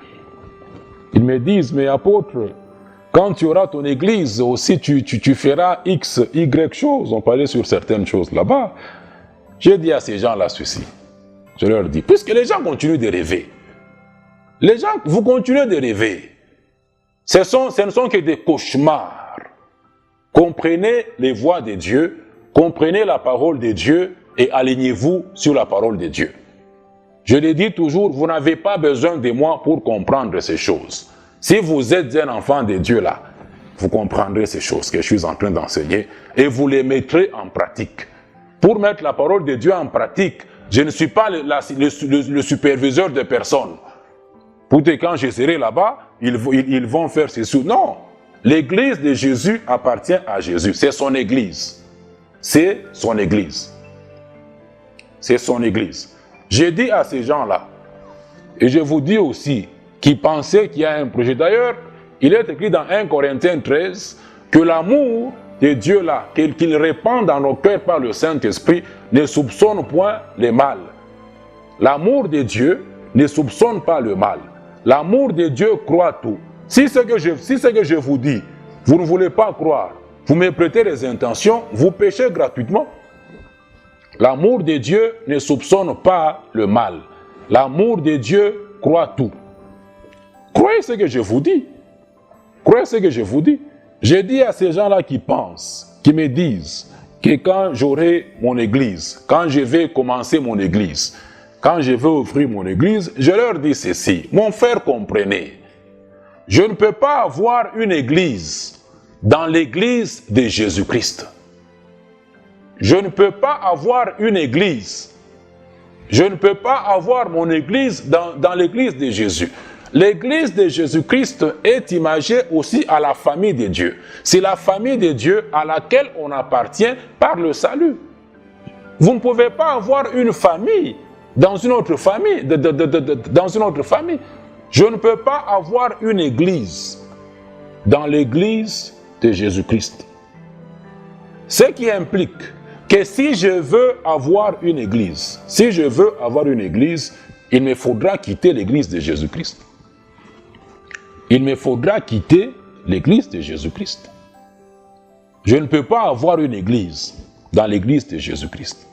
Speaker 1: Ils me disent, mais apôtre, quand tu auras ton église aussi, tu feras X, Y choses. On parlait sur certaines choses là-bas. J'ai dit à ces gens-là ceci. Je leur dis, puisque les gens continuent de rêver. Les gens, vous continuez de rêver. Ce ne sont que des cauchemars. Comprenez les voies de Dieu, comprenez la parole de Dieu et alignez-vous sur la parole de Dieu. Je le dis toujours, vous n'avez pas besoin de moi pour comprendre ces choses. Si vous êtes un enfant de Dieu là, vous comprendrez ces choses que je suis en train d'enseigner et vous les mettrez en pratique. Pour mettre la parole de Dieu en pratique, je ne suis pas le superviseur de personne. Pour que quand je serai là-bas, ils vont faire ceci. Non, l'église de Jésus appartient à Jésus. C'est son église. C'est son église. C'est son église. J'ai dit à ces gens-là, et je vous dis aussi, qui pensaient qu'il y a un projet. D'ailleurs, il est écrit dans 1 Corinthiens 13 que l'amour de Dieu là, qu'il répand dans nos cœurs par le Saint-Esprit, ne soupçonne point le mal. L'amour de Dieu ne soupçonne pas le mal. L'amour de Dieu croit tout. Si ce que je vous dis, vous ne voulez pas croire, vous me prêtez les intentions, vous péchez gratuitement. L'amour de Dieu ne soupçonne pas le mal. L'amour de Dieu croit tout. Croyez ce que je vous dis. Croyez ce que je vous dis. J'ai dit à ces gens-là qui pensent, qui me disent que quand j'aurai mon église, quand je vais commencer mon église, quand je vais ouvrir mon église, je leur dis ceci. Mon frère, comprenez. Je ne peux pas avoir une église dans l'église de Jésus-Christ. Je ne peux pas avoir une église. Je ne peux pas avoir mon église dans l'église de Jésus. L'église de Jésus-Christ est imagée aussi à la famille de Dieu. C'est la famille de Dieu à laquelle on appartient par le salut. Vous ne pouvez pas avoir une famille dans une autre famille. Dans une autre famille. Je ne peux pas avoir une église dans l'église de Jésus-Christ. Ce qui implique que si je veux avoir une église, il me faudra quitter l'église de Jésus-Christ. il me faudra quitter l'église de Jésus-Christ. Je ne peux pas avoir une église dans l'église de Jésus-Christ.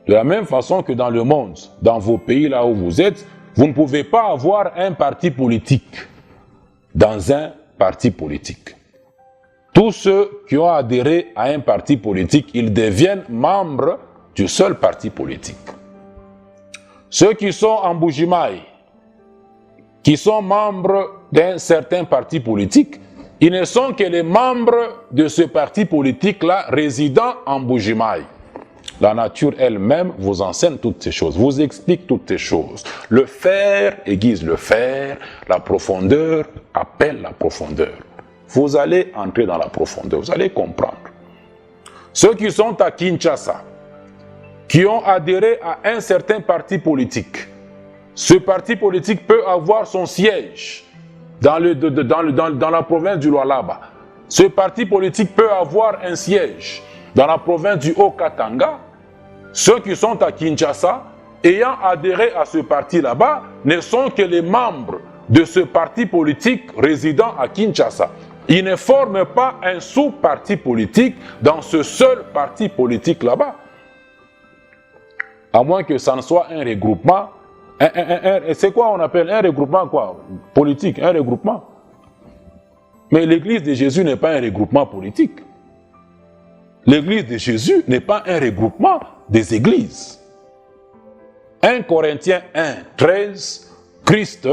Speaker 1: De la même façon que dans le monde, dans vos pays là où vous êtes, vous ne pouvez pas avoir un parti politique dans un parti politique. Tous ceux qui ont adhéré à un parti politique, ils deviennent membres du seul parti politique. Ceux qui sont en Bujimaï, qui sont membres d'un certain parti politique, ils ne sont que les membres de ce parti politique-là résidant en Bujimaï. La nature elle-même vous enseigne toutes ces choses, vous explique toutes ces choses. Le fer aiguise le fer, la profondeur appelle la profondeur. Vous allez entrer dans la profondeur, vous allez comprendre. Ceux qui sont à Kinshasa, qui ont adhéré à un certain parti politique, ce parti politique peut avoir son siège dans la province du Lualaba. Ce parti politique peut avoir un siège dans la province du Haut-Katanga. Ceux qui sont à Kinshasa, ayant adhéré à ce parti là-bas, ne sont que les membres de ce parti politique résidant à Kinshasa. Ils ne forment pas un sous-parti politique dans ce seul parti politique là-bas. À moins que ça ne soit un regroupement. C'est quoi on appelle un regroupement quoi? Politique, un regroupement. Mais l'église de Jésus n'est pas un regroupement politique. L'église de Jésus n'est pas un regroupement des églises. 1 Corinthiens 1, 13, Christ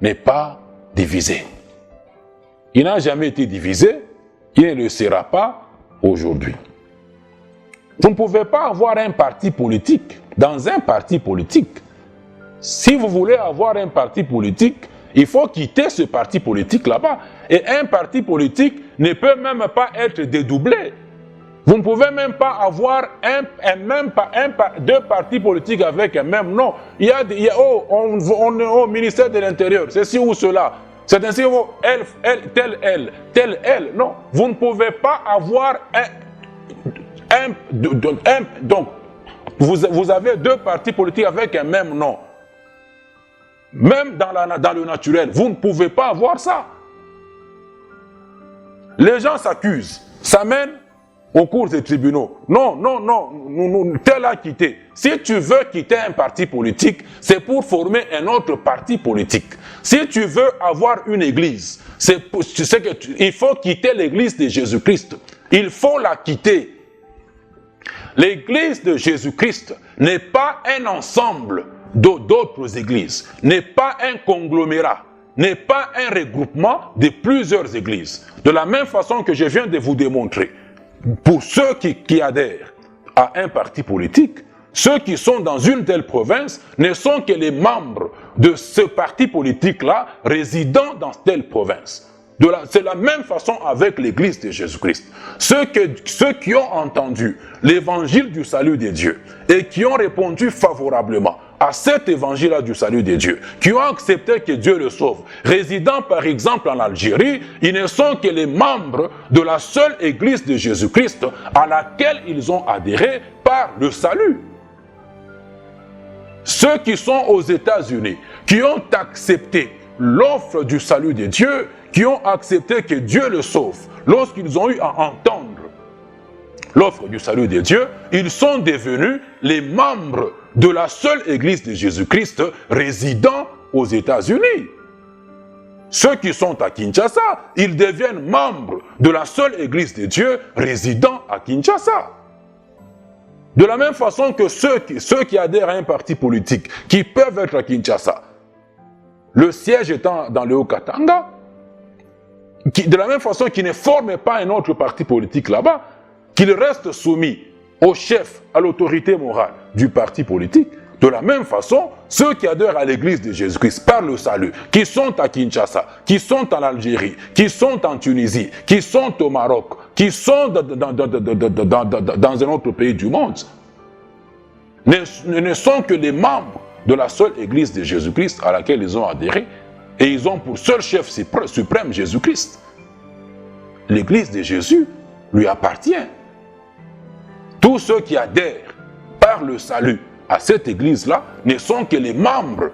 Speaker 1: n'est pas divisé. Il n'a jamais été divisé, il ne le sera pas aujourd'hui. Vous ne pouvez pas avoir un parti politique dans un parti politique. Si vous voulez avoir un parti politique, il faut quitter ce parti politique là-bas. Et un parti politique ne peut même pas être dédoublé. Vous ne pouvez même pas avoir deux partis politiques avec un même nom. On est au ministère de l'Intérieur, c'est ci ou cela. C'est ainsi, tel elle. Non, vous ne pouvez pas avoir donc, vous avez deux partis politiques avec un même nom. Même dans le naturel, vous ne pouvez pas avoir ça. Les gens s'accusent, s'amènent aux cours des tribunaux. Non, tel a quitté. Si tu veux quitter un parti politique, c'est pour former un autre parti politique. Si tu veux avoir une église, il faut quitter l'église de Jésus-Christ. Il faut la quitter. L'église de Jésus-Christ n'est pas un ensemble d'autres églises, n'est pas un conglomérat, n'est pas un regroupement de plusieurs églises. De la même façon que je viens de vous démontrer, pour ceux qui adhèrent à un parti politique, ceux qui sont dans une telle province ne sont que les membres de ce parti politique-là résidant dans telle province. C'est la même façon avec l'église de Jésus-Christ. Ceux qui ont entendu l'évangile du salut de Dieu et qui ont répondu favorablement à cet évangile-là du salut de Dieu, qui ont accepté que Dieu le sauve, résidant par exemple en Algérie, ils ne sont que les membres de la seule église de Jésus-Christ à laquelle ils ont adhéré par le salut. Ceux qui sont aux États-Unis, qui ont accepté l'offre du salut de Dieu, qui ont accepté que Dieu le sauve, lorsqu'ils ont eu à entendre l'offre du salut de Dieu, ils sont devenus les membres de la seule église de Jésus-Christ résidant aux États-Unis. Ceux qui sont à Kinshasa, ils deviennent membres de la seule église de Dieu résidant à Kinshasa. De la même façon que ceux qui adhèrent à un parti politique, qui peuvent être à Kinshasa, le siège étant dans le Haut-Katanga, de la même façon qu'ils ne forment pas un autre parti politique là-bas, qu'ils restent soumis au chef, à l'autorité morale du parti politique, de la même façon, ceux qui adhèrent à l'église de Jésus-Christ par le salut, qui sont à Kinshasa, qui sont en Algérie, qui sont en Tunisie, qui sont au Maroc, qui sont dans un autre pays du monde, ne sont que les membres de la seule église de Jésus-Christ à laquelle ils ont adhéré, et ils ont pour seul chef suprême Jésus-Christ. L'église de Jésus lui appartient. Tous ceux qui adhèrent par le salut à cette église-là ne sont que les membres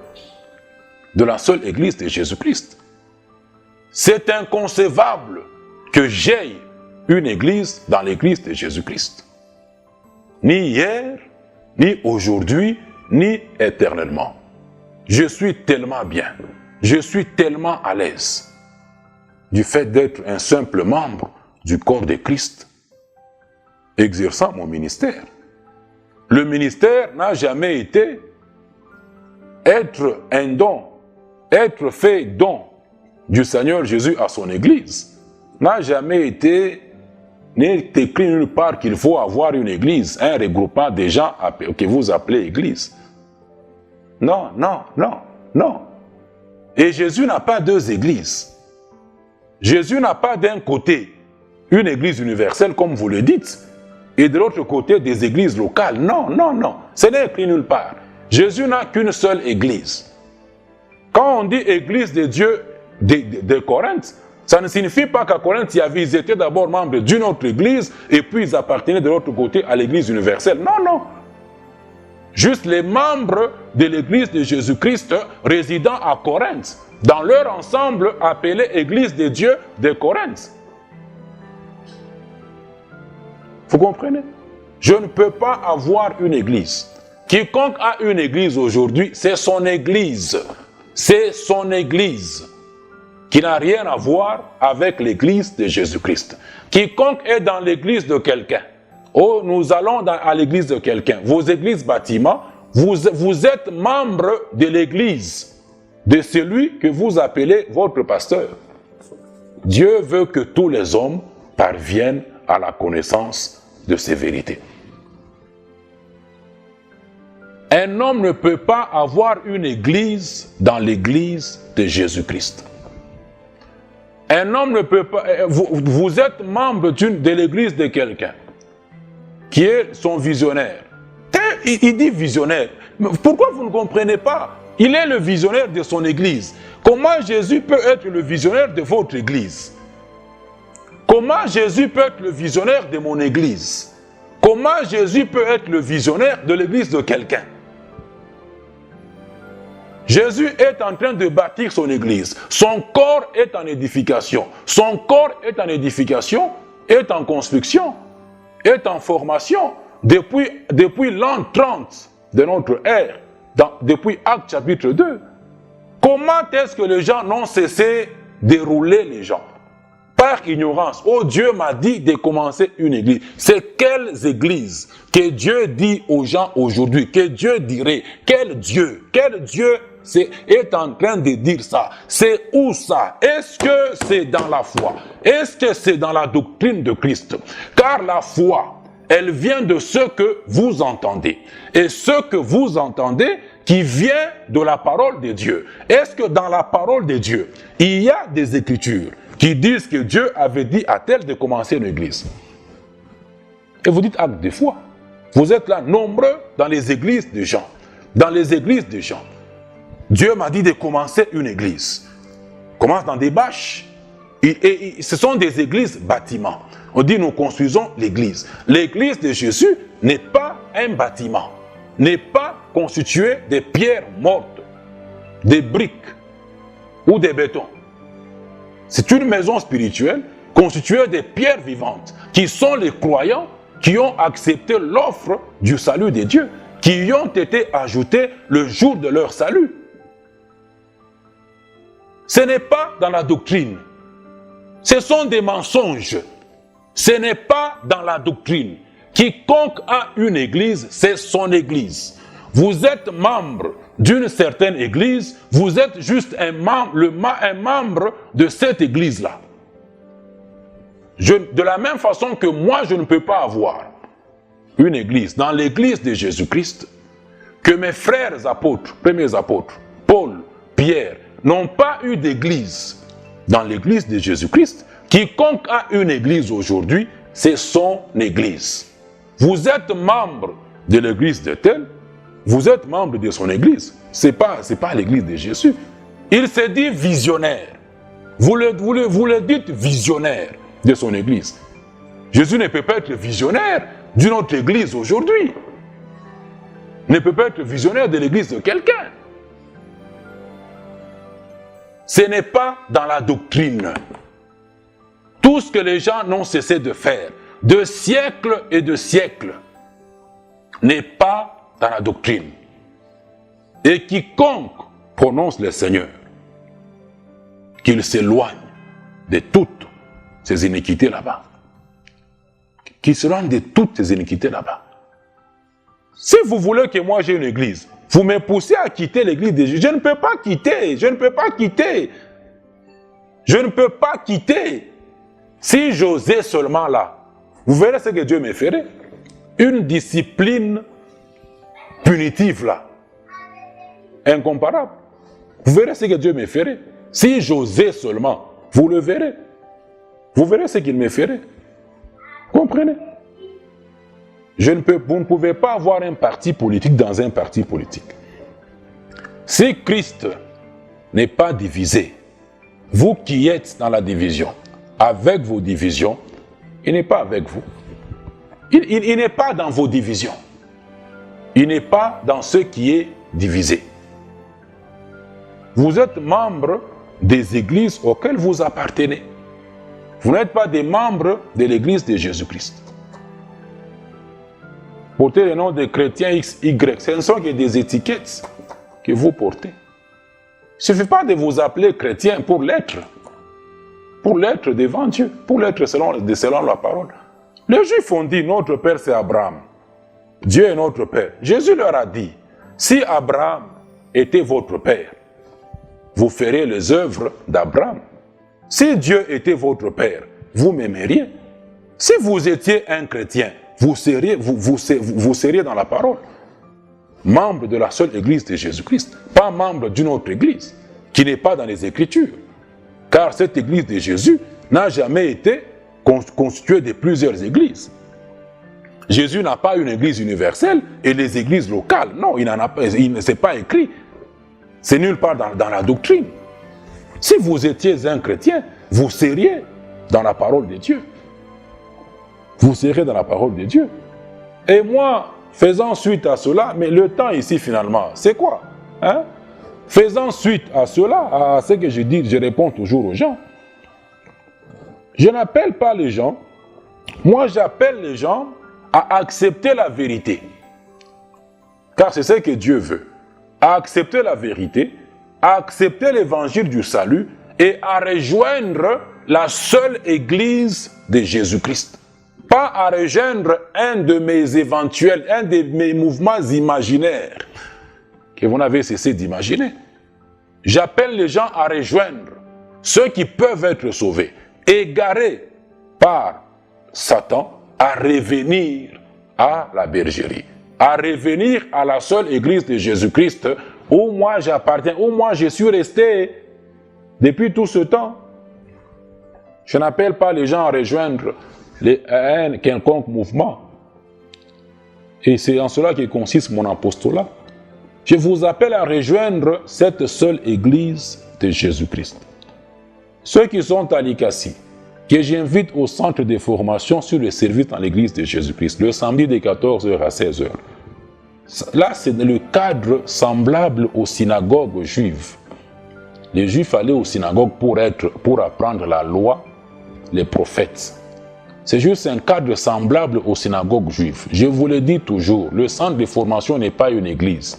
Speaker 1: de la seule église de Jésus-Christ. C'est inconcevable que j'aie une église dans l'église de Jésus-Christ. Ni hier, ni aujourd'hui, ni éternellement. Je suis tellement bien, je suis tellement à l'aise du fait d'être un simple membre du corps de Christ, exerçant mon ministère. Le ministère n'a jamais été être un don, être fait don du Seigneur Jésus à son Église. N'a jamais été, n'est écrit nulle part qu'il faut avoir une Église, un regroupement des gens que vous appelez Église. Non, non, non, non. Et Jésus n'a pas deux Églises. Jésus n'a pas d'un côté une Église universelle, comme vous le dites, et de l'autre côté des églises locales. Non, non, non. Ce n'est écrit nulle part. Jésus n'a qu'une seule église. Quand on dit église de Dieu de Corinthe, ça ne signifie pas qu'à Corinthe, ils étaient d'abord membres d'une autre église et puis ils appartenaient de l'autre côté à l'église universelle. Non, non. Juste les membres de l'église de Jésus-Christ résidant à Corinthe, dans leur ensemble appelé église de Dieu de Corinthe. Vous comprenez? Je ne peux pas avoir une église. Quiconque a une église aujourd'hui, c'est son église. C'est son église qui n'a rien à voir avec l'église de Jésus-Christ. Quiconque est dans l'église de quelqu'un, oh, nous allons à l'église de quelqu'un, vos églises bâtiments, vous êtes membre de l'église de celui que vous appelez votre pasteur. Dieu veut que tous les hommes parviennent à la connaissance de ces vérités. Un homme ne peut pas avoir une église dans l'église de Jésus-Christ. Un homme ne peut pas... Vous êtes membre de l'église de quelqu'un qui est son visionnaire. Il dit visionnaire. Mais pourquoi vous ne comprenez pas? Il est le visionnaire de son église. Comment Jésus peut être le visionnaire de votre église? Comment Jésus peut être le visionnaire de mon église? Comment Jésus peut être le visionnaire de l'église de quelqu'un? Jésus est en train de bâtir son église. Son corps est en édification. Son corps est en édification, est en construction, est en formation depuis l'an 30 de notre ère, depuis Actes chapitre 2. Comment est-ce que les gens n'ont cessé de rouler les gens? Par ignorance. Oh, Dieu m'a dit de commencer une église. C'est quelles églises que Dieu dit aux gens aujourd'hui? Que Dieu dirait? Quel Dieu est en train de dire ça? C'est où ça? Est-ce que c'est dans la foi? Est-ce que c'est dans la doctrine de Christ? Car la foi, elle vient de ce que vous entendez. Et ce que vous entendez qui vient de la parole de Dieu. Est-ce que dans la parole de Dieu, il y a des écritures qui disent que Dieu avait dit à tel de commencer une église? Et vous dites acte de foi. Vous êtes là nombreux dans les églises de gens. Dans les églises de gens. Dieu m'a dit de commencer une église. Commence dans des bâches. Et ce sont des églises bâtiments. On dit nous construisons l'église. L'église de Jésus n'est pas un bâtiment. N'est pas constituée de pierres mortes, des briques ou des bétons. C'est une maison spirituelle constituée de pierres vivantes, qui sont les croyants qui ont accepté l'offre du salut de Dieu, qui y ont été ajoutés le jour de leur salut. Ce n'est pas dans la doctrine. Ce sont des mensonges. Ce n'est pas dans la doctrine. Quiconque a une église, c'est son église. Vous êtes membre d'une certaine église, vous êtes juste un membre de cette église-là. De la même façon que moi, je ne peux pas avoir une église dans l'église de Jésus-Christ, que mes frères apôtres, premiers apôtres, Paul, Pierre, n'ont pas eu d'église dans l'église de Jésus-Christ. Quiconque a une église aujourd'hui, c'est son église. Vous êtes membre de l'église de tel, vous êtes membre de son église. C'est pas l'église de Jésus. Il s'est dit visionnaire. Vous le dites visionnaire de son église. Jésus ne peut pas être visionnaire d'une autre église aujourd'hui. Ne peut pas être visionnaire de l'église de quelqu'un. Ce n'est pas dans la doctrine. Tout ce que les gens n'ont cessé de faire, de siècles et de siècles, n'est pas dans la doctrine. Et quiconque prononce le Seigneur, qu'il s'éloigne de toutes ces iniquités là-bas. Qu'il s'éloigne de toutes ces iniquités là-bas. Si vous voulez que moi j'ai une église, vous me poussez à quitter l'église de Jésus. Je ne peux pas quitter, je ne peux pas quitter. Je ne peux pas quitter. Si j'osais seulement là, vous verrez ce que Dieu me ferait. Une discipline punitive là, incomparable. Vous verrez ce que Dieu me ferait. Si j'osais seulement, vous le verrez. Vous verrez ce qu'il me ferait. Comprenez? Vous ne pouvez pas avoir un parti politique dans un parti politique. Si Christ n'est pas divisé, vous qui êtes dans la division, avec vos divisions, il n'est pas avec vous. Il n'est pas dans vos divisions. Il n'est pas dans ce qui est divisé. Vous êtes membre des églises auxquelles vous appartenez. Vous n'êtes pas des membres de l'église de Jésus-Christ. Portez le nom de chrétien X, Y, ce ne sont que des étiquettes que vous portez. Il ne suffit pas de vous appeler chrétien pour l'être. Pour l'être devant Dieu, pour l'être selon la parole. Les Juifs ont dit, notre Père c'est Abraham. Dieu est notre Père. Jésus leur a dit, si Abraham était votre Père, vous feriez les œuvres d'Abraham. Si Dieu était votre Père, vous m'aimeriez. Si vous étiez un chrétien, vous seriez dans la parole. Membre de la seule église de Jésus-Christ, pas membre d'une autre église, qui n'est pas dans les Écritures. Car cette église de Jésus n'a jamais été constituée de plusieurs églises. Jésus n'a pas une église universelle et les églises locales. Non, il n'en a pas, il ne s'est pas écrit. C'est nulle part dans la doctrine. Si vous étiez un chrétien, vous seriez dans la parole de Dieu. Vous serez dans la parole de Dieu. Et moi, faisant suite à cela, mais le temps ici finalement, c'est quoi? Hein? Faisant suite à cela, à ce que je dis, je réponds toujours aux gens. Je n'appelle pas les gens, moi j'appelle les gens à accepter la vérité. Car c'est ce que Dieu veut. À accepter la vérité, à accepter l'évangile du salut et à rejoindre la seule église de Jésus-Christ. Pas à rejoindre un de mes mouvements imaginaires que vous n'avez cessé d'imaginer. J'appelle les gens à rejoindre ceux qui peuvent être sauvés, égarés par Satan, à revenir à la bergerie, à revenir à la seule église de Jésus-Christ où moi j'appartiens, où moi je suis resté depuis tout ce temps. Je n'appelle pas les gens à rejoindre un quelconque mouvement. Et c'est en cela que consiste mon apostolat. Je vous appelle à rejoindre cette seule église de Jésus-Christ. Ceux qui sont à l'ICASI, que j'invite au centre de formation sur le service dans l'église de Jésus-Christ, le samedi de 14h à 16h. Là, c'est le cadre semblable aux synagogues juives. Les Juifs allaient aux synagogues pour apprendre la loi, les prophètes. C'est juste un cadre semblable aux synagogues juives. Je vous le dis toujours, le centre de formation n'est pas une église.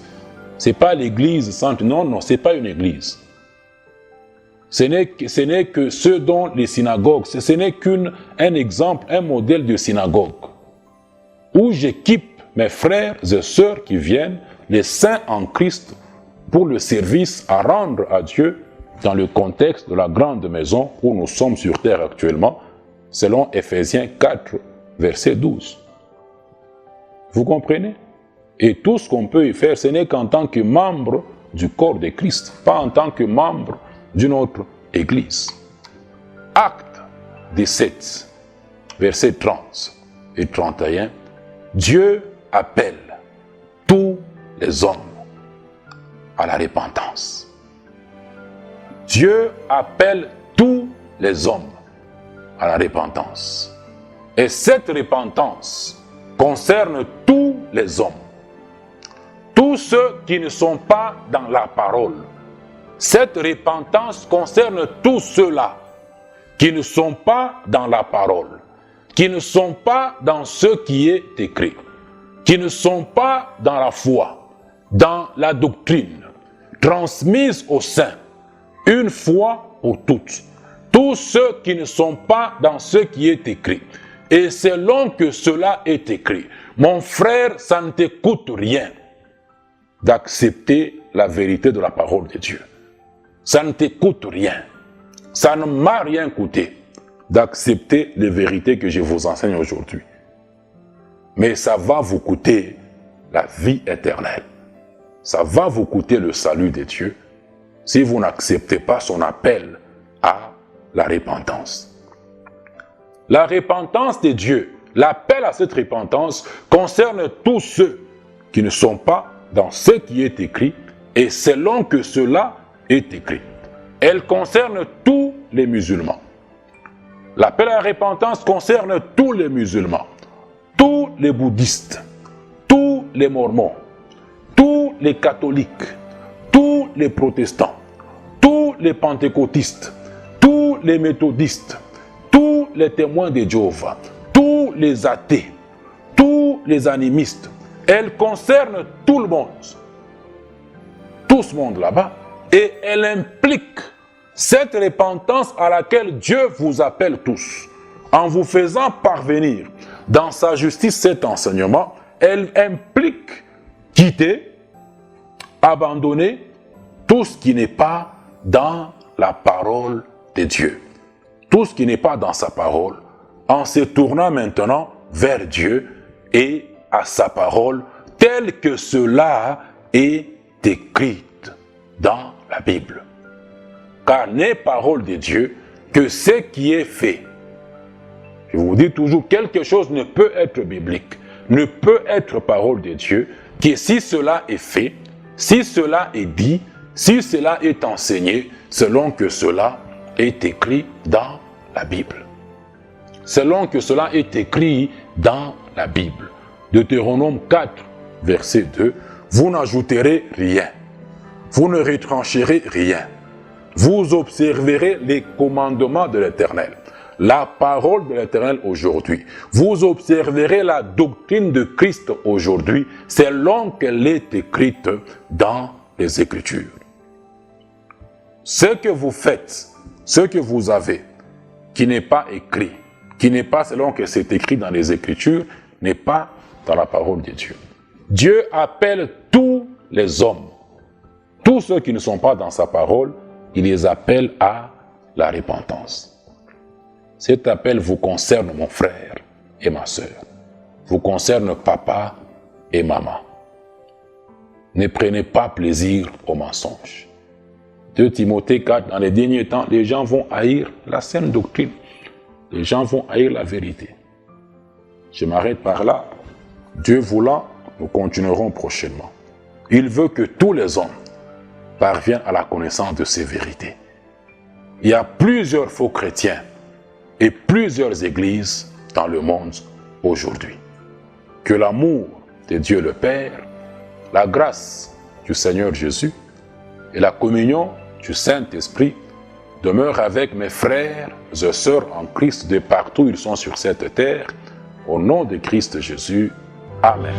Speaker 1: Ce n'est pas l'église centre. Non, ce n'est pas une église. Ce n'est que ce dont les synagogues, ce n'est qu'un exemple, un modèle de synagogue, où j'équipe mes frères et sœurs qui viennent, les saints en Christ, pour le service à rendre à Dieu dans le contexte de la grande maison où nous sommes sur terre actuellement, selon Ephésiens 4, verset 12. Vous comprenez? Et tout ce qu'on peut y faire, ce n'est qu'en tant que membre du corps de Christ, pas en tant que membre d'une autre église. Acte 17, versets 30 et 31. Dieu appelle tous les hommes à la repentance. Dieu appelle tous les hommes à la repentance. Et cette repentance concerne tous les hommes. Tous ceux qui ne sont pas dans la parole. Cette repentance concerne tous ceux-là qui ne sont pas dans la parole, qui ne sont pas dans ce qui est écrit, qui ne sont pas dans la foi, dans la doctrine, transmise aux saints, une fois pour toutes. Tous ceux qui ne sont pas dans ce qui est écrit. Et selon que cela est écrit, mon frère, ça ne te coûte rien d'accepter la vérité de la parole de Dieu. Ça ne te coûte rien. Ça ne m'a rien coûté d'accepter les vérités que je vous enseigne aujourd'hui. Mais ça va vous coûter la vie éternelle. Ça va vous coûter le salut de Dieu si vous n'acceptez pas son appel à la repentance. La repentance de Dieu, l'appel à cette repentance concerne tous ceux qui ne sont pas dans ce qui est écrit et selon que cela est écrit. Elle concerne tous les musulmans. L'appel à la repentance concerne tous les musulmans, tous les bouddhistes, tous les mormons, tous les catholiques, tous les protestants, tous les pentecôtistes, tous les méthodistes, tous les témoins de Jéhovah, tous les athées, tous les animistes. Elle concerne tout le monde, tout ce monde là-bas, et elle implique cette repentance à laquelle Dieu vous appelle tous. En vous faisant parvenir dans sa justice cet enseignement, elle implique quitter, abandonner tout ce qui n'est pas dans la parole de Dieu. Tout ce qui n'est pas dans sa parole, en se tournant maintenant vers Dieu et à sa parole, telle que cela est écrite dans la Bible. Car n'est parole de Dieu que ce qui est fait. Je vous dis toujours, quelque chose ne peut être biblique, ne peut être parole de Dieu, que si cela est fait, si cela est dit, si cela est enseigné, selon que cela est écrit dans la Bible. Selon que cela est écrit dans la Bible. Deutéronome 4, verset 2, vous n'ajouterez rien, vous ne retrancherez rien, vous observerez les commandements de l'Éternel, la parole de l'Éternel aujourd'hui. Vous observerez la doctrine de Christ aujourd'hui, selon qu'elle est écrite dans les Écritures. Ce que vous faites, ce que vous avez, qui n'est pas écrit, qui n'est pas selon que c'est écrit dans les Écritures, n'est pas dans la parole de Dieu. Dieu appelle tous les hommes, tous ceux qui ne sont pas dans sa parole, il les appelle à la repentance. Cet appel vous concerne, mon frère et ma sœur. Vous concerne papa et maman. Ne prenez pas plaisir au mensonge. 2 Timothée 4, dans les derniers temps, les gens vont haïr la saine doctrine. Les gens vont haïr la vérité. Je m'arrête par là. Dieu voulant, nous continuerons prochainement. Il veut que tous les hommes parviennent à la connaissance de ces vérités. Il y a plusieurs faux chrétiens et plusieurs églises dans le monde aujourd'hui. Que l'amour de Dieu le Père, la grâce du Seigneur Jésus et la communion du Saint-Esprit demeurent avec mes frères et sœurs en Christ de partout où ils sont sur cette terre, au nom de Christ Jésus. Amen.